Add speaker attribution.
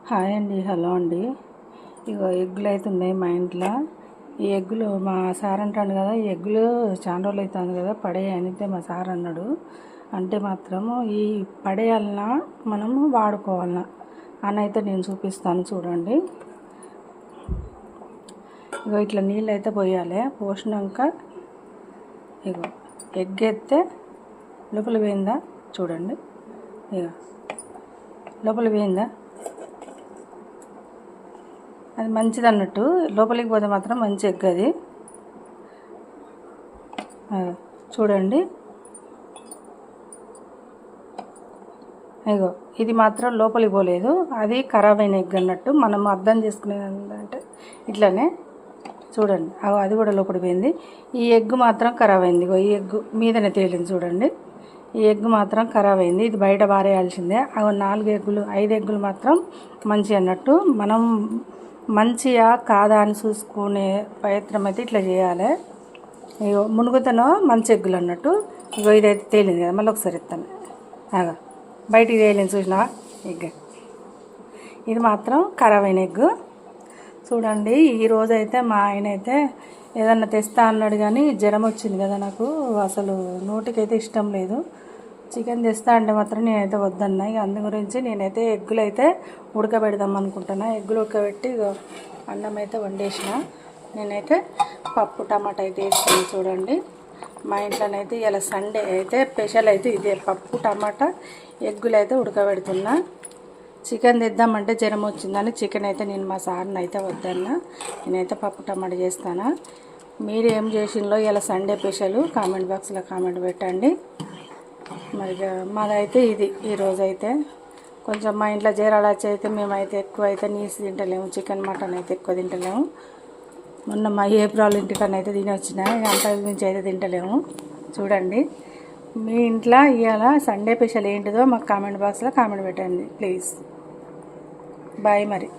Speaker 1: Hi అండి, hello అండి. ఇగో ఎగ్గులు అయితే ఉన్నాయి మా ఇంట్లో. ఈ ఎగ్గులు మా సార్ అంటాడు కదా, ఈ ఎగ్గులు చాలా రోజులు అవుతుంది కదా పడేయనితే మా సార్ అన్నాడు. అంటే మాత్రము ఈ పడేయాలన్నా మనము వాడుకోవాలన్నా అని అయితే నేను చూపిస్తాను చూడండి. ఇగో ఇట్లా నీళ్ళు అయితే పోయాలి. పోసినాక ఇగో ఎగ్ ఎత్తే లోపల పోయిందా చూడండి. ఇక లోపల పోయిందా, అది మంచిది అన్నట్టు. లోపలికి పోతే మాత్రం మంచి ఎగ్ అది. చూడండి, ఇగో ఇది మాత్రం లోపలికి పోలేదు, అది ఖరాబ్ అయిన ఎగ్ అన్నట్టు. మనం అర్థం చేసుకునేది ఏంటంటే ఇట్లానే చూడండి, అది కూడా లోపలికి పోయింది. ఈ ఎగ్ మాత్రం ఖరాబ్ అయింది. ఇగో ఈ ఎగ్ మీదనే తేలింది చూడండి. ఈ ఎగ్ మాత్రం ఖరాబ్ అయింది, ఇది బయట పారేయాల్సిందే. 4 ఎగ్గులు 5 ఎగ్గులు మాత్రం మంచి అన్నట్టు. మనం మంచిగా కాదా అని చూసుకునే ప్రయత్నం అయితే ఇట్లా చేయాలి. ఇగో మునుగుతనో మంచి ఎగ్గులు అన్నట్టు. ఇగో ఇదైతే తేలింది కదా, మళ్ళీ ఒకసారి ఎత్తాను. బయటికి తేలింది చూసినా ఎగ్. ఇది మాత్రం ఖరాబ్ అయిన ఎగ్గు చూడండి. ఈరోజు అయితే మా ఆయన అయితే ఏదన్నా తెస్తా అన్నాడు, కానీ జ్వరం వచ్చింది కదా నాకు, అసలు నోటికైతే ఇష్టం లేదు. చికెన్ తెస్తా అంటే మాత్రం నేనైతే వద్దన్నా. ఇక అందు గురించి నేనైతే ఎగ్గులు అయితే ఉడకబెడదాం అనుకుంటున్నా. ఎగ్గులు ఉడకబెట్టి అన్నం అయితే వండేసిన. నేనైతే పప్పు టమాటా అయితే వేసుకుని చూడండి. మా ఇంట్లోనైతే ఇలా సండే అయితే స్పెషల్ అయితే ఇదే, పప్పు టమాటా ఎగ్గులు అయితే ఉడకబెడుతున్నా. చికెన్ తెద్దామంటే జ్వరం వచ్చిందని చికెన్ అయితే నేను మా సార్ని అయితే వద్దన్నా. నేనైతే పప్పు టమాటా చేస్తాను. మీరు ఏం చేసిందో ఇలా సండే స్పెషల్ కామెంట్ బాక్స్లో కామెంట్ పెట్టండి. మరి మాదైతే ఇది ఈరోజైతే. కొంచెం మా ఇంట్లో జ్వరాలు వచ్చి అయితే మేమైతే ఎక్కువ అయితే నీసు తింటలేము, చికెన్ మటన్ అయితే ఎక్కువ తింటలేము. మొన్న మా ఏప్రిల్ ఇంటికన్నా అయితే తిని వచ్చిన, అంత నుంచి అయితే తింటలేము. చూడండి, మీ ఇంట్లో ఇవాళ సండే స్పెషల్ ఏంటిదో మాకు కామెంట్ బాక్స్లో కామెంట్ పెట్టండి ప్లీజ్. బాయ్ మరి.